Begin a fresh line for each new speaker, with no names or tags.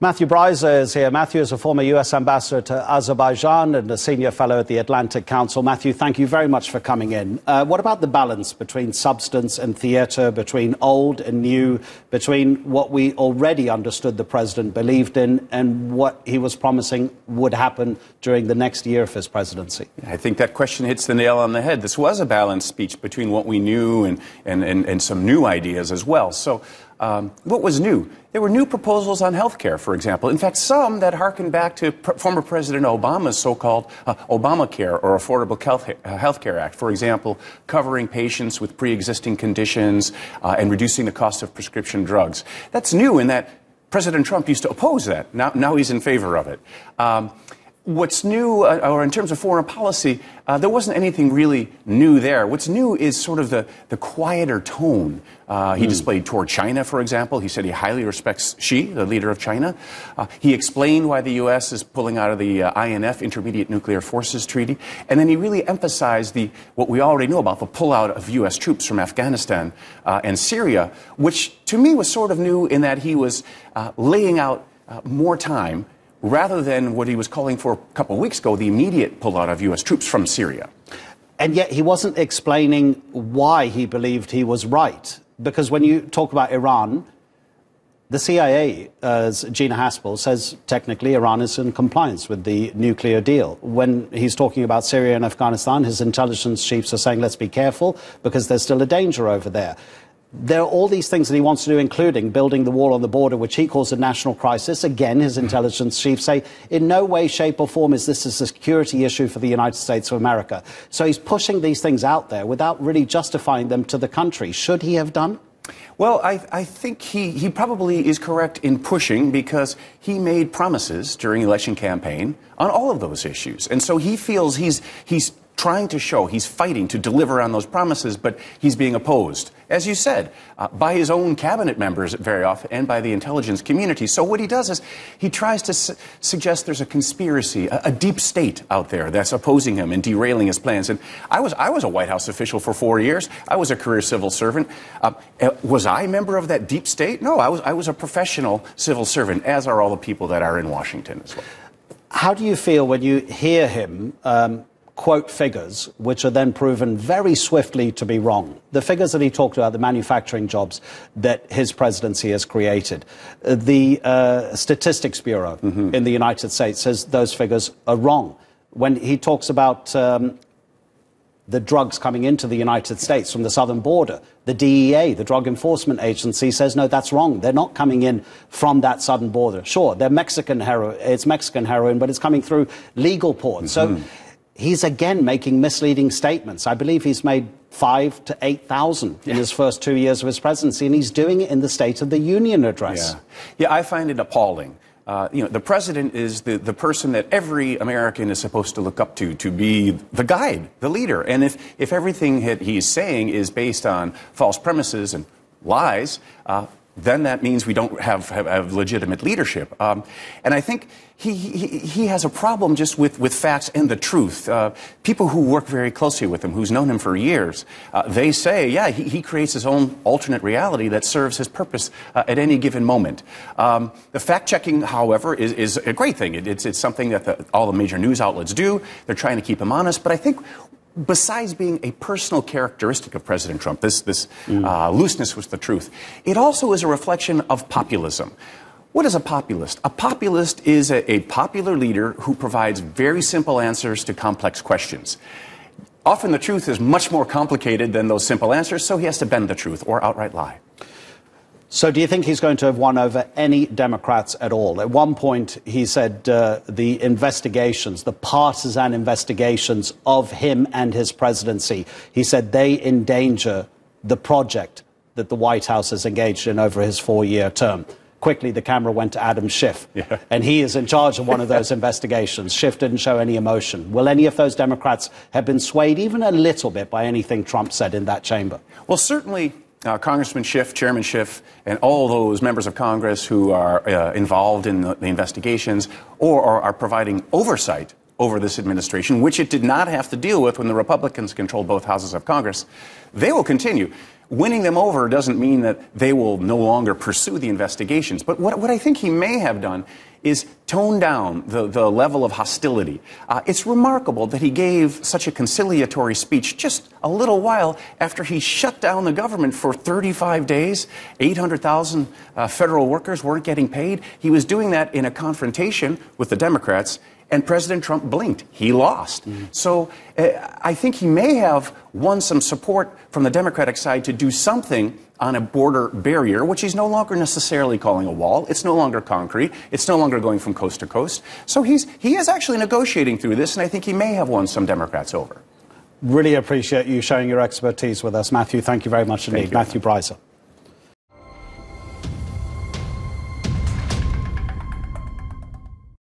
Matthew Bryza is here. Matthew is a former US ambassador to Azerbaijan and a senior fellow at the Atlantic Council. Matthew, thank you very much for coming in. What about the balance between substance and theatre, between old and new, between what we already understood the president believed in and what he was promising would happen during the next year of his presidency?
I think that question hits the nail on the head. This was a balanced speech between what we knew and some new ideas as well. So what was new? There were new proposals on health care, for example. In fact, some that harken back to former President Obama's so-called Obamacare or Affordable Health Care Act. For example, covering patients with pre-existing conditions and reducing the cost of prescription drugs. That's new in that President Trump used to oppose that. Now he's in favor of it. What's new, or in terms of foreign policy, there wasn't anything really new there. What's new is sort of the quieter tone he displayed toward China, for example. He said he highly respects Xi, the leader of China. He explained why the U.S. is pulling out of the INF, Intermediate Nuclear Forces Treaty. And then he really emphasized what we already know about the pullout of U.S. troops from Afghanistan and Syria, which to me was sort of new in that he was laying out more time rather than what he was calling for a couple of weeks ago, the immediate pullout of U.S. troops from Syria.
And yet he wasn't explaining why he believed he was right. Because when you talk about Iran, the CIA, as Gina Haspel says, technically Iran is in compliance with the nuclear deal. When he's talking about Syria and Afghanistan, his intelligence chiefs are saying, let's be careful because there's still a danger over there. There are all these things that he wants to do, including building the wall on the border, which he calls a national crisis. Again, his intelligence chiefs say, in no way, shape or form is this a security issue for the United States of America. So he's pushing these things out there without really justifying them to the country. Should he have done?
Well, I think he probably is correct in pushing because he made promises during the election campaign on all of those issues. And so he feels he's trying to show, he's fighting to deliver on those promises, but he's being opposed, as you said, by his own cabinet members very often and by the intelligence community. So what he does is he tries to suggest there's a conspiracy, a deep state out there that's opposing him and derailing his plans. And I was a White House official for 4 years. I was a career civil servant. Was I a member of that deep state? No, I was a professional civil servant, as are all the people that are in Washington as well.
How do you feel when you hear him quote figures, which are then proven very swiftly to be wrong? The figures that he talked about, the manufacturing jobs that his presidency has created. The Statistics Bureau in the United States says those figures are wrong. When he talks about the drugs coming into the United States from the southern border, the DEA, the Drug Enforcement Agency, says, no, that's wrong. They're not coming in from that southern border. Sure, they're Mexican heroin, it's Mexican heroin, but it's coming through legal ports. So he's again making misleading statements. I believe he's made 5,000 to 8,000 in his first 2 years of his presidency, and he's doing it in the State of the Union address.
Yeah, I find it appalling. The president is the person that every American is supposed to look up to be the guide, the leader. And if everything he's saying is based on false premises and lies, then that means we don't have legitimate leadership. And I think he has a problem just with facts and the truth. People who work very closely with him, who's known him for years, they say, yeah, he creates his own alternate reality that serves his purpose at any given moment. The fact-checking, however, is a great thing. It's something that all the major news outlets do. They're trying to keep him honest. But I think besides being a personal characteristic of President Trump, this looseness with the truth, it also is a reflection of populism. What is a populist? A populist is a popular leader who provides very simple answers to complex questions. Often the truth is much more complicated than those simple answers, so he has to bend the truth or outright lie.
So do you think he's going to have won over any Democrats at all? At one point, he said the investigations, the partisan investigations of him and his presidency, he said they endanger the project that the White House has engaged in over his 4-year term. Quickly, the camera went to Adam Schiff, and he is in charge of one of those investigations. Schiff didn't show any emotion. Will any of those Democrats have been swayed even a little bit by anything Trump said in that chamber?
Well, certainly Congressman Schiff, Chairman Schiff, and all those members of Congress who are involved in the investigations or are providing oversight over this administration, which it did not have to deal with when the Republicans controlled both houses of Congress, they will continue. winning them over doesn't mean that they will no longer pursue the investigations. But what I think he may have done is tone down the level of hostility. It's remarkable that he gave such a conciliatory speech just a little while after he shut down the government for 35 days. 800,000 federal workers weren't getting paid. He was doing that in a confrontation with the Democrats, and President Trump blinked. He lost. So I think he may have won some support from the Democratic side to do something on a border barrier, which he's no longer necessarily calling a wall. It's no longer concrete. It's no longer going from coast to coast. So he is actually negotiating through this, and I think he may have won some Democrats over.
Really appreciate you sharing your expertise with us, Matthew. Thank you very much indeed. Matthew Bryza.